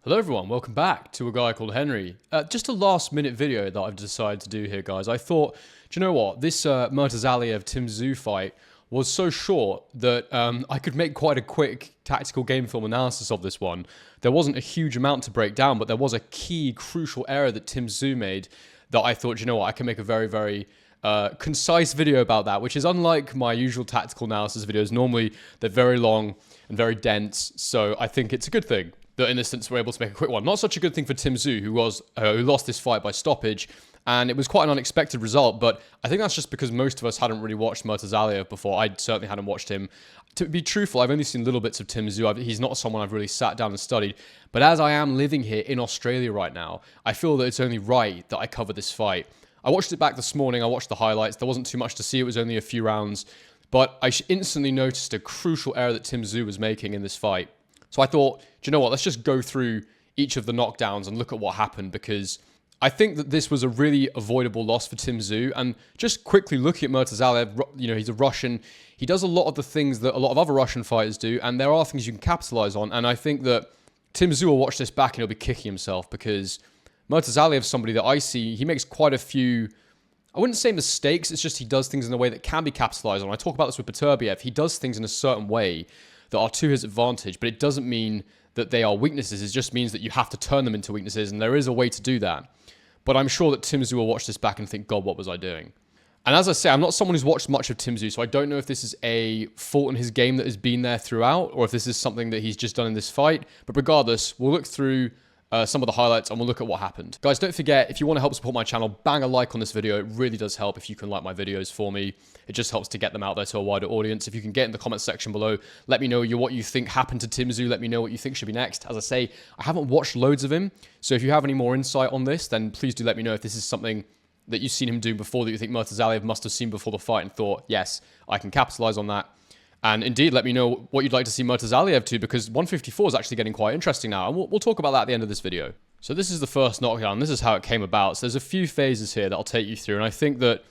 Hello everyone, welcome back to a guy called Henry. Just a last minute video that I've decided to do here, guys. I thought, do you know what? This Murtazaliev Tszyu fight was so short that I could make quite a quick tactical game film analysis of this one. There wasn't a huge amount to break down, but there was a key, crucial error that Tszyu made that I thought, you know what? I can make a very concise video about that, which is unlike my usual tactical analysis videos. Normally, they're very long and very dense, so I think it's a good thing that in this instance we're able to make a quick one. Not such a good thing for Tszyu, who lost this fight by stoppage, and it was quite an unexpected result, but I think that's just because most of us hadn't really watched Murtazaliev before. I certainly hadn't watched him. To be truthful, I've only seen little bits of Tszyu. He's not someone I've really sat down and studied, but as I am living here in Australia right now, I feel that it's only right that I cover this fight. I watched it back this morning, I watched the highlights, there wasn't too much to see, it was only a few rounds, but I instantly noticed a crucial error that Tszyu was making in this fight. So I thought, do you know what, let's just go through each of the knockdowns and look at what happened, because I think that this was a really avoidable loss for Tszyu. And just quickly looking at Murtazaliev, you know, he's a Russian. He does a lot of the things that a lot of other Russian fighters do, and there are things you can capitalize on. And I think that Tszyu will watch this back and he'll be kicking himself, because Murtazaliev is somebody that I see, he makes quite a few, I wouldn't say mistakes, it's just he does things in a way that can be capitalized on. I talk about this with Beterbiev. He does things in a certain way that are to his advantage, but it doesn't mean that they are weaknesses. It just means that you have to turn them into weaknesses, and there is a way to do that. But I'm sure that Tszyu will watch this back and think, God, what was I doing? And as I say, I'm not someone who's watched much of Tszyu, so I don't know if this is a fault in his game that has been there throughout, or if this is something that he's just done in this fight. But regardless, we'll look through some of the highlights and we'll look at what happened. Guys, don't forget, if you want to help support my channel, bang a like on this video. It really does help if you can like my videos for me. It just helps to get them out there to a wider audience. If you can get in the comments section below, let me know what you think happened to Tszyu. Let me know what you think should be next. As I say, I haven't watched loads of him, so if you have any more insight on this, then please do let me know if this is something that you've seen him do before that you think Murtazaliev must have seen before the fight and thought, yes, I can capitalize on that. And indeed, let me know what you'd like to see Murtazaliev to, because 154 is actually getting quite interesting now, and we'll talk about that at the end of this video. So this is the first knockdown. This is how it came about. So there's a few phases here that I'll take you through, and I think that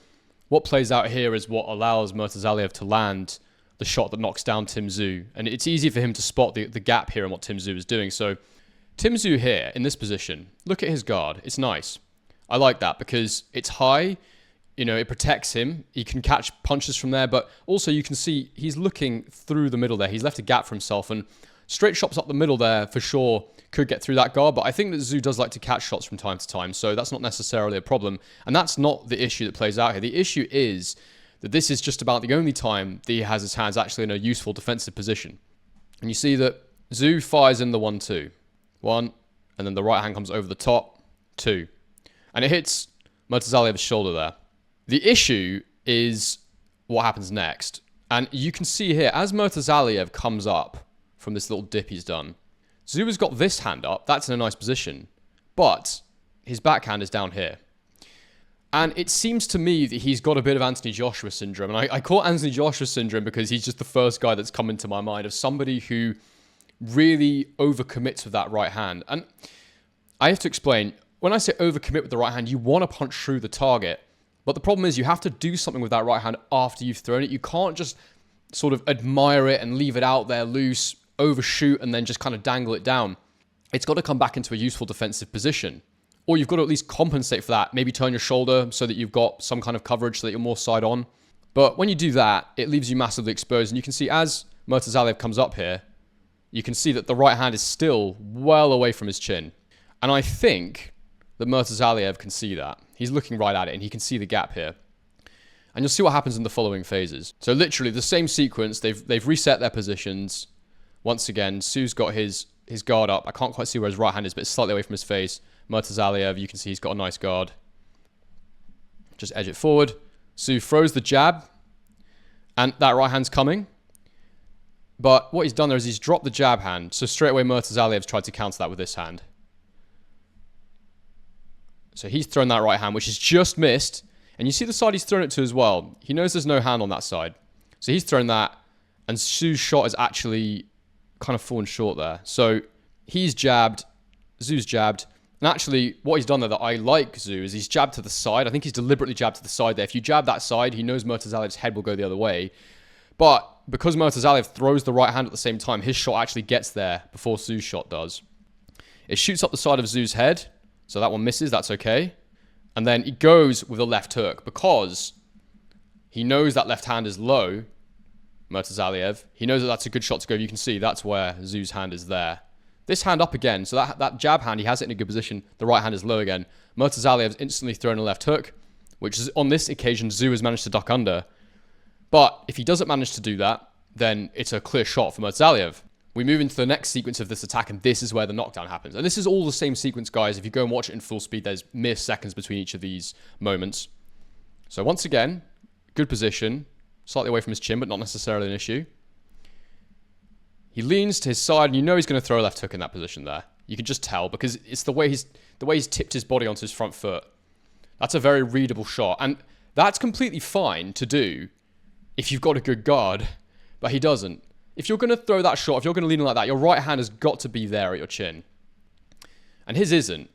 what plays out here is what allows Murtazaliev to land the shot that knocks down Tszyu. And it's easy for him to spot the gap here and what Tszyu is doing. So Tszyu here, in this position, look at his guard. It's nice. I like that because it's high. You know, it protects him. He can catch punches from there, but also you can see he's looking through the middle there. He's left a gap for himself, and straight shots up the middle there for sure could get through that guard, but I think that Tszyu does like to catch shots from time to time, so that's not necessarily a problem, and that's not the issue that plays out here. The issue is that this is just about the only time that he has his hands actually in a useful defensive position. And you see that Tszyu fires in the 1-2. 1, and then the right hand comes over the top, 2. And it hits Murtazaliev's shoulder there. The issue is what happens next. And you can see here, as Murtazaliev comes up from this little dip he's done, Tszyu has got this hand up. That's in a nice position. But his backhand is down here. And it seems to me that he's got a bit of Anthony Joshua syndrome. And I call it Anthony Joshua syndrome because he's just the first guy that's come into my mind of somebody who really overcommits with that right hand. And I have to explain, when I say overcommit with the right hand, you want to punch through the target. But the problem is you have to do something with that right hand after you've thrown it. You can't just sort of admire it and leave it out there loose, overshoot, and then just kind of dangle it down. It's got to come back into a useful defensive position. Or you've got to at least compensate for that. Maybe turn your shoulder so that you've got some kind of coverage so that you're more side on. But when you do that, it leaves you massively exposed. And you can see as Murtazaliev comes up here, you can see that the right hand is still well away from his chin. And I think that Murtazaliev can see that. He's looking right at it and he can see the gap here. And you'll see what happens in the following phases. So literally the same sequence, they've reset their positions. Once again, Tszyu's got his guard up. I can't quite see where his right hand is, but it's slightly away from his face. Murtazaliev, you can see he's got a nice guard. Just edge it forward. Tszyu throws the jab, and that right hand's coming. But what he's done there is he's dropped the jab hand, so straight away Murtazaliev's tried to counter that with this hand. So he's thrown that right hand, which is just missed. And you see the side he's thrown it to as well. He knows there's no hand on that side. So he's thrown that, and Tszyu's shot is actually kind of fallen short there. So he's jabbed, Tszyu's jabbed. And actually, what he's done there that I like Tszyu is he's jabbed to the side. I think he's deliberately jabbed to the side there. If you jab that side, he knows Murtazaliev's head will go the other way. But because Murtazaliev throws the right hand at the same time, his shot actually gets there before Tszyu's shot does. It shoots up the side of Tszyu's head, so that one misses, that's okay. And then he goes with a left hook because he knows that left hand is low, Murtazaliev. He knows that that's a good shot to go. You can see that's where Tszyu's hand is there. This hand up again, so that jab hand, he has it in a good position. The right hand is low again. Murtazaliev's instantly thrown a left hook, which is on this occasion, Tszyu has managed to duck under. But if he doesn't manage to do that, then it's a clear shot for Murtazaliev. We move into the next sequence of this attack, and this is where the knockdown happens. And this is all the same sequence, guys. If you go and watch it in full speed, there's mere seconds between each of these moments. So once again, good position, slightly away from his chin, but not necessarily an issue. He leans to his side, and you know he's going to throw a left hook in that position there. You can just tell, because it's the way he's tipped his body onto his front foot. That's a very readable shot, and that's completely fine to do if you've got a good guard, but he doesn't. If you're going to throw that shot, if you're going to lean like that, your right hand has got to be there at your chin. And his isn't.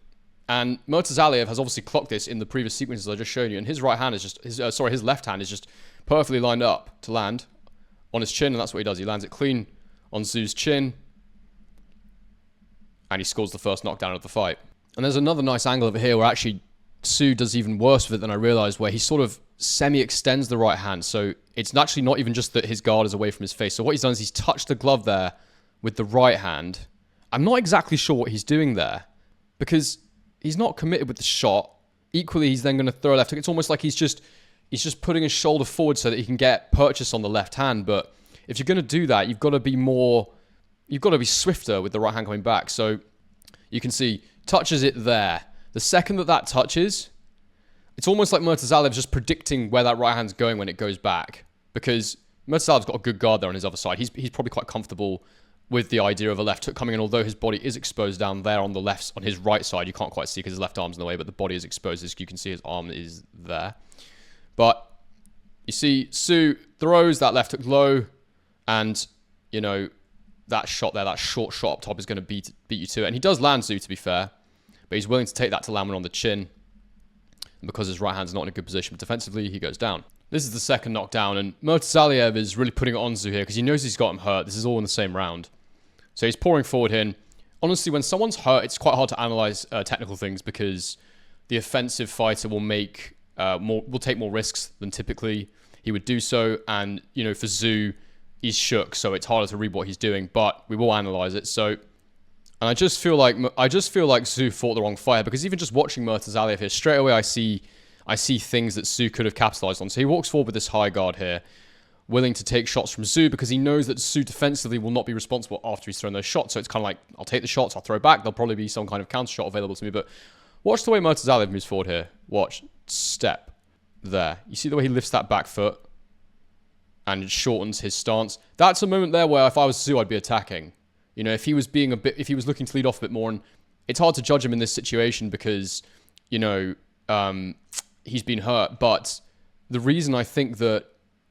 And Murtazaliev has obviously clocked this in the previous sequences I just showed you, and his right hand is just, his left hand is just perfectly lined up to land on his chin, and that's what he does. He lands it clean on Tszyu's chin, and he scores the first knockdown of the fight. And there's another nice angle over here where actually Tszyu does even worse with it than I realized, where he sort of semi-extends the right hand. So it's actually not even just that his guard is away from his face. So what he's done is he's touched the glove there with the right hand. I'm not exactly sure what he's doing there because he's not committed with the shot. Equally, he's then going to throw a left hook. It's almost like he's just putting his shoulder forward so that he can get purchase on the left hand. But if you're going to do that, you've got to be swifter with the right hand coming back. So you can see, touches it there. The second that touches, it's almost like Murtazaliev's just predicting where that right hand's going when it goes back. Because Murtazaliev's got a good guard there on his other side. He's probably quite comfortable with the idea of a left hook coming in, although his body is exposed down there on the left, on his right side. You can't quite see because his left arm's in the way, but the body is exposed. As you can see, his arm is there. But you see, Tszyu throws that left hook low, and, you know, that shot there, that short shot up top is going to beat you to it. And he does land Tszyu, to be fair, but he's willing to take that to land on the chin. And because his right hand's not in a good position, but defensively, he goes down. This is the second knockdown, and Murtazaliev is really putting it on Tszyu here because he knows he's got him hurt. This is all in the same round. So he's pouring forward here. And honestly, when someone's hurt, it's quite hard to analyze technical things because the offensive fighter will take more risks than typically he would do so. And, you know, for Tszyu, he's shook, so it's harder to read what he's doing, but we will analyze it. So, and I just feel like Tszyu fought the wrong fight because even just watching Murtazaliev here, straight away I see things that Tszyu could have capitalized on. So he walks forward with this high guard here, willing to take shots from Tszyu because he knows that Tszyu defensively will not be responsible after he's thrown those shots. So it's kind of like, I'll take the shots, I'll throw back. There'll probably be some kind of counter shot available to me. But watch the way Murtazaliev moves forward here. Watch. Step. There. You see the way he lifts that back foot and it shortens his stance. That's a moment there where if I was Tszyu, I'd be attacking. You know, if he was looking to lead off a bit more, and it's hard to judge him in this situation because, you know, he's been hurt. But the reason I think that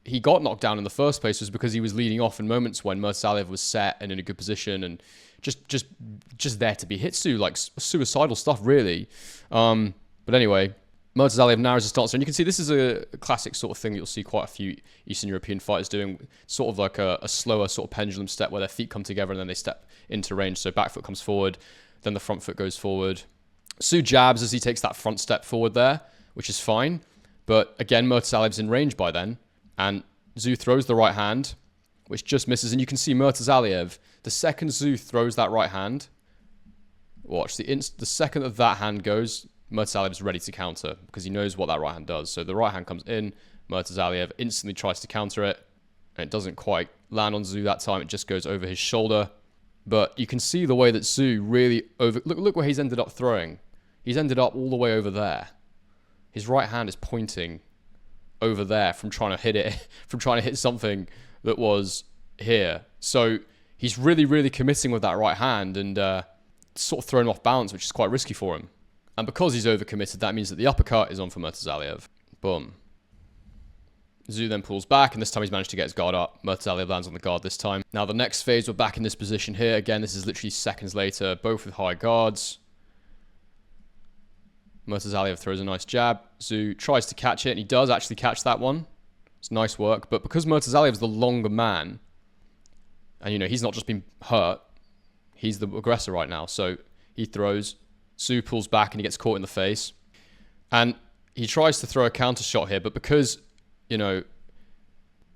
he got knocked down in the first place was because he was leading off in moments when Murtazaliev was set and in a good position and just there to be hit Tszyu, like suicidal stuff, really. But anyway, Murtazaliev narrows his stance, and you can see this is a classic sort of thing that you'll see quite a few Eastern European fighters doing, sort of like a slower sort of pendulum step where their feet come together and then they step into range. So back foot comes forward, then the front foot goes forward. Tszyu jabs as he takes that front step forward there, which is fine. But again, Murtazaliev's in range by then, and Tszyu throws the right hand, which just misses. And you can see Murtazaliev, the second Tszyu throws that right hand, watch, the second that hand goes, Murtazaliev is ready to counter because he knows what that right hand does. So the right hand comes in, Murtazaliev instantly tries to counter it, and it doesn't quite land on Tszyu that time. It just goes over his shoulder. But you can see the way that Tszyu really look where he's ended up throwing. He's ended up all the way over there. His right hand is pointing over there from trying to hit it, from trying to hit something that was here. So he's really, really committing with that right hand and sort of thrown him off balance, which is quite risky for him. And because he's overcommitted, that means that the uppercut is on for Murtazaliev. Boom. Tszyu then pulls back, and this time he's managed to get his guard up. Murtazaliev lands on the guard this time. Now the next phase, we're back in this position here. Again, this is literally seconds later, both with high guards. Murtazaliev throws a nice jab. Tszyu tries to catch it, and he does actually catch that one. It's nice work. But because Murtazaliev's the longer man, and, you know, he's not just been hurt, he's the aggressor right now. So He throws. Tszyu pulls back and he gets caught in the face. And he tries to throw a counter shot here, but because, you know,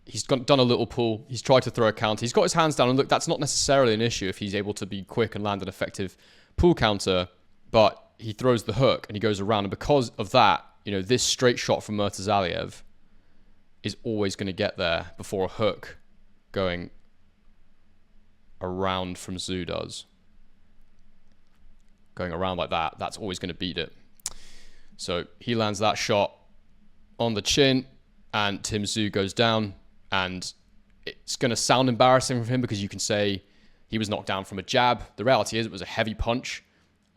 he's done a little pull, he's tried to throw a counter. He's got his hands down, and look, that's not necessarily an issue if he's able to be quick and land an effective pull counter, but he throws the hook and he goes around, and because of that, you know, this straight shot from Murtazaliev is always going to get there before a hook going around from Tszyu does. Going around like that, that's always going to beat it. So he lands that shot on the chin, and Tszyu goes down, and it's going to sound embarrassing for him because you can say he was knocked down from a jab. The reality is it was a heavy punch.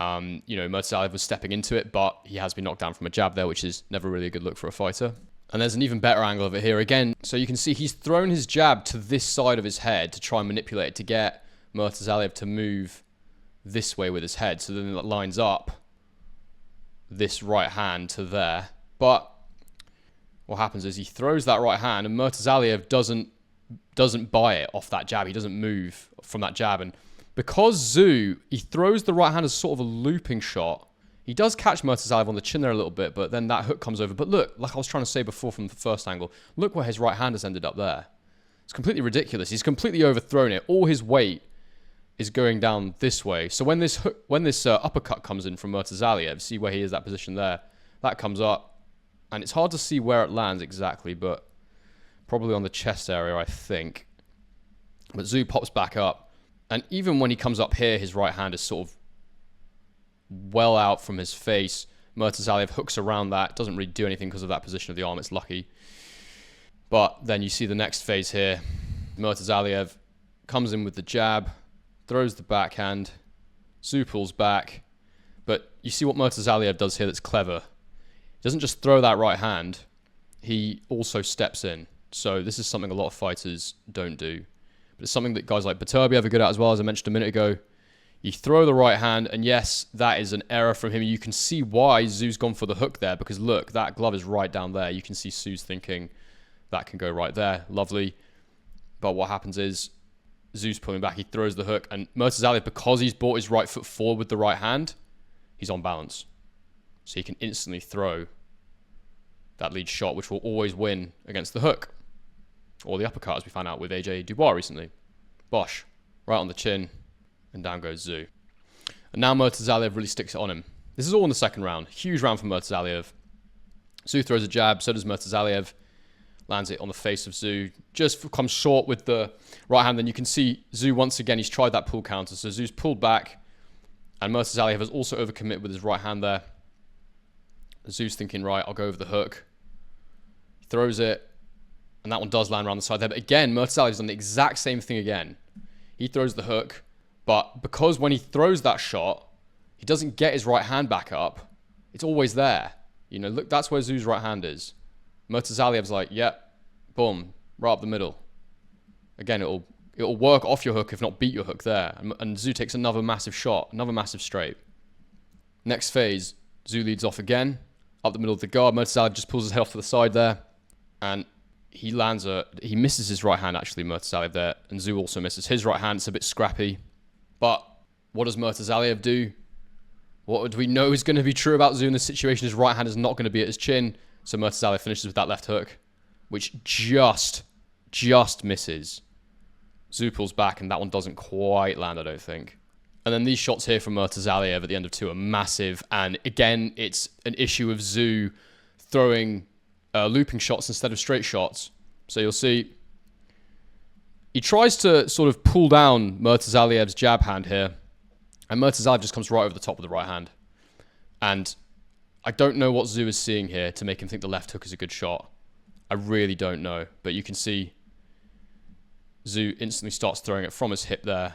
You know, Murtazaliev was stepping into it, but he has been knocked down from a jab there, which is never really a good look for a fighter. And there's an even better angle of it here again. So you can see he's thrown his jab to this side of his head to try and manipulate it to get Murtazaliev to move this way with his head. So then it lines up this right hand to there. But what happens is he throws that right hand, and Murtazaliev doesn't buy it off that jab. He doesn't move from that jab. And because Tszyu, he throws the right hand as sort of a looping shot, he does catch Murtazaliev on the chin there a little bit, but then that hook comes over. But look, like I was trying to say before from the first angle, look where his right hand has ended up there. It's completely ridiculous. He's completely overthrown it. All his weight is going down this way. So when this uppercut comes in from Murtazaliev, see where he is, that position there, that comes up, and it's hard to see where it lands exactly, but probably on the chest area, I think. But Tszyu pops back up, and even when he comes up here, his right hand is sort of well out from his face. Murtazaliev hooks around that, doesn't really do anything because of that position of the arm, it's lucky. But then you see the next phase here. Murtazaliev comes in with the jab, throws the backhand, Tszyu pulls back, but you see what Murtazaliev does here that's clever. He doesn't just throw that right hand, he also steps in. So this is something a lot of fighters don't do. But it's something that guys like Beterbiev are good at as well, as I mentioned a minute ago. You throw the right hand, and yes, that is an error from him. You can see why Tszyu's gone for the hook there, because look, that glove is right down there. You can see Tszyu's thinking, that can go right there. Lovely. But what happens is, Tszyu's pulling back, he throws the hook, and Murtazaliev, because he's brought his right foot forward with the right hand, he's on balance. So he can instantly throw that lead shot, which will always win against the hook. Or the uppercut, as we found out with AJ Dubois recently. Bosh. Right on the chin. And down goes Tszyu. And now Murtazaliev really sticks it on him. This is all in the second round. Huge round for Murtazaliev. Tszyu throws a jab, so does Murtazaliev. Lands it on the face of Tszyu. Just comes short with the right hand. Then you can see Tszyu once again, he's tried that pull counter. So Tszyu's pulled back. And Murtazaliev has also overcommitted with his right hand there. Tszyu's thinking, right, I'll go over the hook. He throws it. And that one does land around the side there. But again, Murtazaliev's done the exact same thing again. He throws the hook. But because when he throws that shot, he doesn't get his right hand back up, it's always there. You know, look, that's where Tszyu's right hand is. Murtazaliev's like, yep, boom, right up the middle. Again, it'll work off your hook, if not beat your hook there. And Tszyu takes another massive shot, another massive straight. Next phase, Tszyu leads off again, up the middle of the guard. Murtazaliev just pulls his head off to the side there. And he misses his right hand, actually, Murtazaliev there. And Tszyu also misses his right hand. It's a bit scrappy. But what does Murtazaliev do? What do we know is going to be true about Tszyu in this situation? His right hand is not going to be at his chin. So Murtazaliev finishes with that left hook, which just misses. Tszyu pulls back, and that one doesn't quite land, I don't think. And then these shots here from Murtazaliev at the end of two are massive. And again, it's an issue of Tszyu throwing looping shots instead of straight shots. So you'll see he tries to sort of pull down Murtazaliev's jab hand here, and Murtazaliev just comes right over the top of the right hand. And I don't know what Tszyu is seeing here to make him think the left hook is a good shot. I really don't know. But you can see Tszyu instantly starts throwing it from his hip there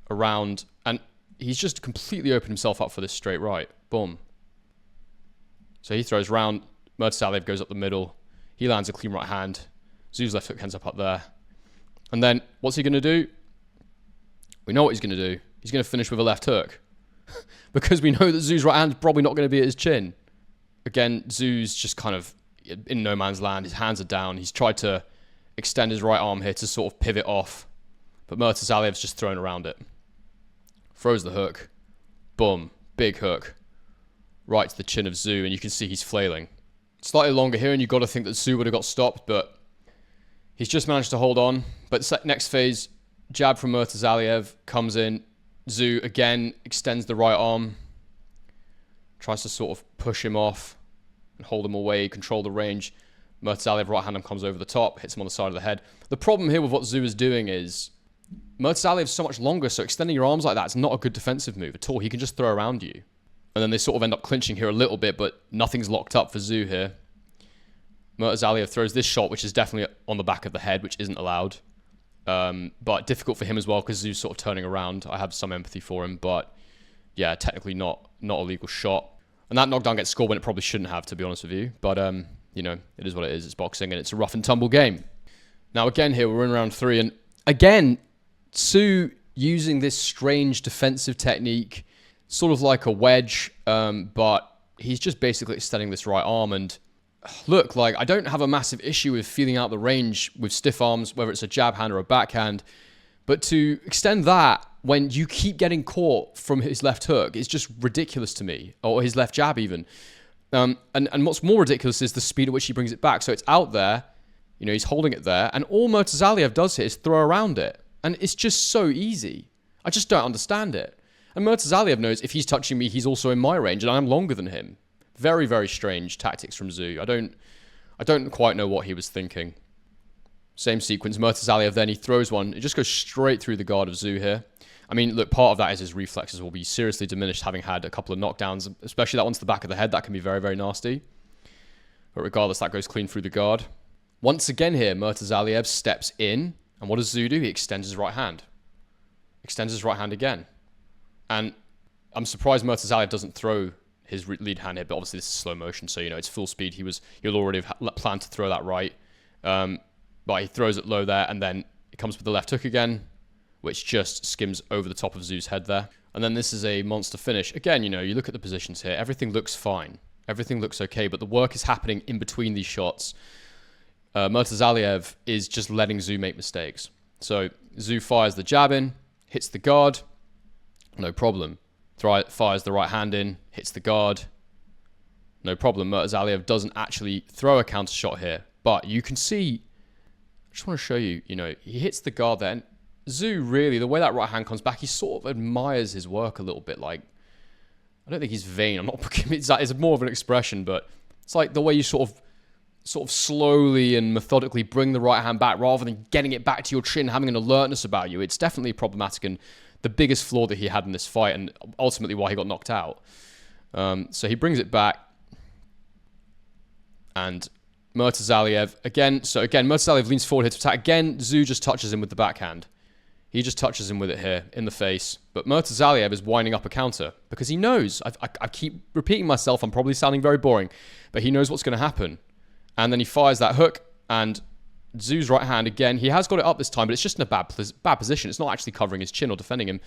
around, and he's just completely opened himself up for this straight right. Boom. So he throws round. Murtazaliev goes up the middle. He lands a clean right hand. Tszyu's left hook ends up there. And then, what's he going to do? We know what he's going to do. He's going to finish with a left hook. Because we know that Tszyu's right hand is probably not going to be at his chin. Again, Tszyu's just kind of in no man's land. His hands are down. He's tried to extend his right arm here to sort of pivot off. But Murtazaliev's just thrown around it. Throws the hook. Boom. Big hook. Right to the chin of Tszyu, and you can see he's flailing. Slightly longer here, and you've got to think that Tszyu would have got stopped, but he's just managed to hold on. But next phase, jab from Murtazaliev comes in. Tszyu again extends the right arm. Tries to sort of push him off and hold him away, control the range. Murtazaliev right hand comes over the top, hits him on the side of the head. The problem here with what Tszyu is doing is Murtazaliev's so much longer, so extending your arms like that is not a good defensive move at all. He can just throw around you. And then they sort of end up clinching here a little bit, but nothing's locked up for Tszyu here. Murtazaliev throws this shot, which is definitely on the back of the head, which isn't allowed. But difficult for him as well, because Tszyu's sort of turning around. I have some empathy for him, but yeah, technically not a legal shot. And that knockdown gets scored when it probably shouldn't have, to be honest with you. But, you know, it is what it is. It's boxing, and it's a rough and tumble game. Now, again here, we're in round 3, and again, Tszyu using this strange defensive technique, sort of like a wedge, but he's just basically extending this right arm. And look, like, I don't have a massive issue with feeling out the range with stiff arms, whether it's a jab hand or a backhand, but to extend that when you keep getting caught from his left hook is just ridiculous to me, or his left jab even. And what's more ridiculous is the speed at which he brings it back. So it's out there, you know, he's holding it there, and all Murtazaliev does here is throw around it. And it's just so easy. I just don't understand it. And Murtazaliev knows if he's touching me, he's also in my range, and I'm longer than him. Very, very strange tactics from Tszyu. I don't quite know what he was thinking. Same sequence, Murtazaliev then, he throws one. It just goes straight through the guard of Tszyu here. I mean, look, part of that is his reflexes will be seriously diminished having had a couple of knockdowns, especially that one to the back of the head. That can be very, very nasty. But regardless, that goes clean through the guard. Once again here, Murtazaliev steps in, and what does Tszyu do? He extends his right hand. Extends his right hand again. And I'm surprised Murtazaliev doesn't throw his lead hand here, but obviously this is slow motion, so, you know, it's full speed. He'll already have planned to throw that right. But he throws it low there, and then it comes with the left hook again, which just skims over the top of Tszyu's head there. And then this is a monster finish. Again, you know, you look at the positions here, everything looks fine. Everything looks okay, but the work is happening in between these shots. Murtazaliev is just letting Tszyu make mistakes. So Tszyu fires the jab in, hits the guard, no problem. Fires the right hand in, hits the guard, no problem. Murtazaliev doesn't actually throw a counter shot here, but you can see, I just want to show you, you know, he hits the guard there, and Tszyu really, the way that right hand comes back, he sort of admires his work a little bit. Like, I don't think he's vain. I'm not, it's more of an expression, but it's like the way you sort of slowly and methodically bring the right hand back rather than getting it back to your chin, having an alertness about you. It's definitely problematic and the biggest flaw that he had in this fight, and ultimately why he got knocked out. So he brings it back, and Murtazaliev again. So again, Murtazaliev leans forward here to attack. Again, Tszyu just touches him with the backhand. He just touches him with it here in the face. But Murtazaliev is winding up a counter because he knows. I keep repeating myself. I'm probably sounding very boring, but he knows what's going to happen. And then he fires that hook, and Tszyu's right hand, again, he has got it up this time, but it's just in a bad position. It's not actually covering his chin or defending him.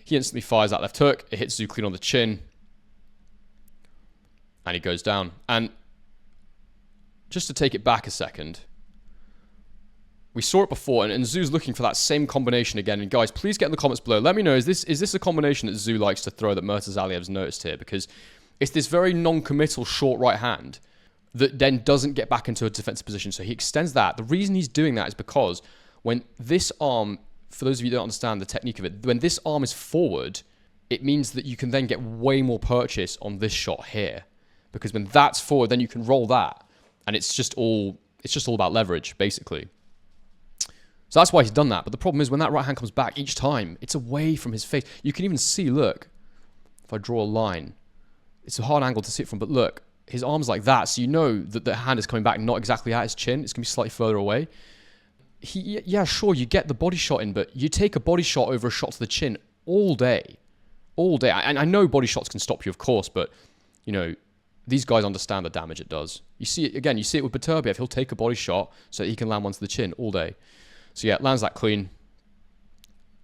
He instantly fires that left hook. It hits Tszyu clean on the chin. And he goes down. And just to take it back a second, we saw it before, and Tszyu's looking for that same combination again. And guys, please get in the comments below. Let me know, is this a combination that Tszyu likes to throw that Murtazaliev's noticed here? Because it's this very non-committal short right hand that then doesn't get back into a defensive position. So he extends that. The reason he's doing that is because when this arm, for those of you who don't understand the technique of it, when this arm is forward, it means that you can then get way more purchase on this shot here. Because when that's forward, then you can roll that. And it's just all about leverage, basically. So that's why he's done that. But the problem is when that right hand comes back each time, it's away from his face. You can even see, look, if I draw a line, it's a hard angle to see it from, but look, his arm's like that, so you know that the hand is coming back not exactly at his chin. It's going to be slightly further away. Yeah, sure, you get the body shot in, but you take a body shot over a shot to the chin all day. All day. And I know body shots can stop you, of course, but, you know, these guys understand the damage it does. You see it, again, you see it with Beterbiev. He'll take a body shot so that he can land one to the chin all day. So yeah, lands that clean.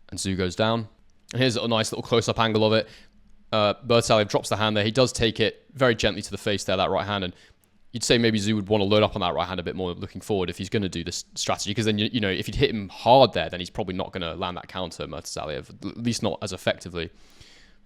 And Tszyu goes down. And here's a nice little close-up angle of it. Murtazaliev drops the hand there. He does take it very gently to the face there, that right hand. And you'd say maybe Tszyu would want to load up on that right hand a bit more looking forward if he's going to do this strategy. Because then, you know, if you'd hit him hard there, then he's probably not going to land that counter, Murtazaliev. At least not as effectively.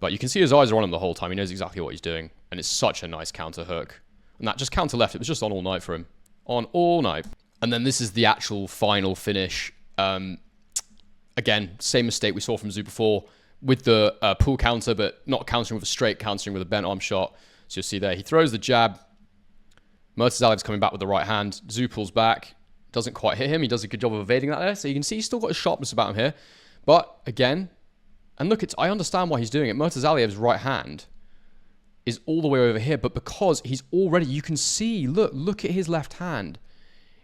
But you can see his eyes are on him the whole time. He knows exactly what he's doing. And it's such a nice counter hook. And that just counter left. It was just on all night for him. On all night. And then this is the actual final finish. Again, same mistake we saw from Tszyu before with the pull counter, but not countering with a straight, countering with a bent arm shot. So you'll see there, he throws the jab. Murtazaliev's coming back with the right hand. Tszyu pulls back. Doesn't quite hit him. He does a good job of evading that there. So you can see he's still got a sharpness about him here. But again, and look, I understand why he's doing it. Murtazaliev's right hand is all the way over here, but because he's already, you can see, look at his left hand.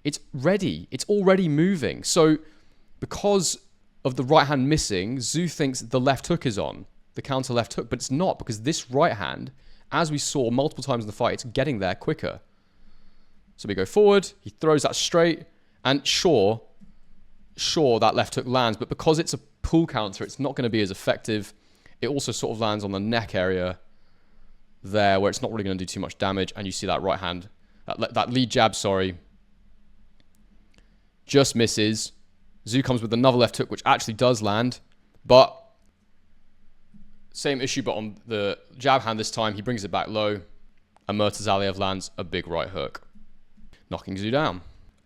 It's ready. It's already moving. So because of the right hand missing, Tszyu thinks the left hook is on, the counter left hook, but it's not, because this right hand, as we saw multiple times in the fight, it's getting there quicker. So we go forward, he throws that straight, and sure, that left hook lands, but because it's a pull counter, it's not going to be as effective. It also sort of lands on the neck area there, where it's not really going to do too much damage, and you see that right hand, that lead jab, sorry, just misses. Tszyu comes with another left hook, which actually does land, but same issue, but on the jab hand this time, he brings it back low, and Murtazaliev lands a big right hook, knocking Tszyu down.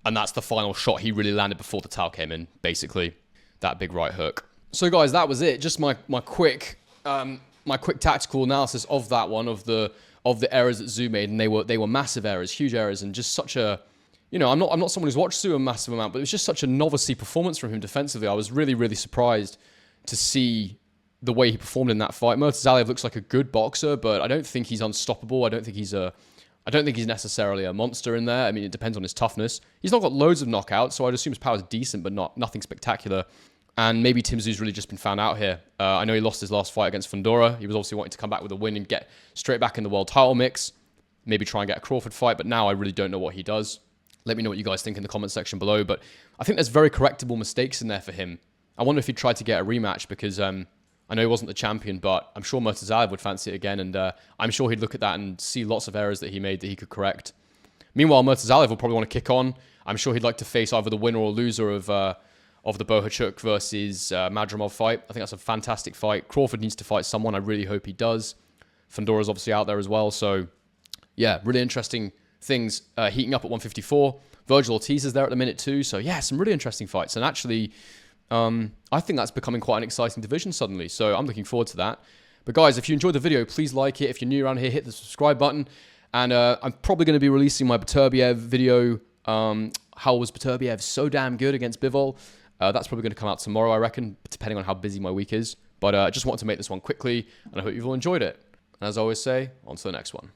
And that's the final shot he really landed before the towel came in, basically, that big right hook. So guys, that was it. Just my quick tactical analysis of that one, of the errors that Tszyu made, and they were massive errors, huge errors, and just such a, you know, I'm not someone who's watched Tszyu a massive amount, but it was just such a novelty performance from him defensively. I was really, really surprised to see the way he performed in that fight. Murtazaliev looks like a good boxer, but I don't think he's unstoppable. I don't think he's necessarily a monster in there. I mean, it depends on his toughness. He's not got loads of knockouts, so I'd assume his power is decent, but nothing spectacular. And maybe Tszyu's really just been found out here. I know he lost his last fight against Fundora. He was obviously wanting to come back with a win and get straight back in the world title mix. Maybe try and get a Crawford fight, but now I really don't know what he does. Let me know what you guys think in the comment section below. But I think there's very correctable mistakes in there for him. I wonder if he'd try to get a rematch, because I know he wasn't the champion, but I'm sure Murtazaliev would fancy it again, and I'm sure he'd look at that and see lots of errors that he made that he could correct. Meanwhile, Murtazaliev will probably want to kick on. I'm sure he'd like to face either the winner or loser of the Bohachuk versus Madrimov fight. I think that's a fantastic fight. Crawford needs to fight someone. I really hope he does. Fundora's obviously out there as well, so yeah, really interesting things heating up at 154. Virgil Ortiz is there at the minute too, so yeah, some really interesting fights. And actually, I think that's becoming quite an exciting division suddenly, so I'm looking forward to that. But guys, if you enjoyed the video, please like it. If you're new around here, hit the subscribe button. And I'm probably going to be releasing my Beterbiev video. How was Beterbiev so damn good against Bivol? That's probably going to come out tomorrow, I reckon, depending on how busy my week is. But I just wanted to make this one quickly, and I hope you've all enjoyed it. And as I always say, on to the next one.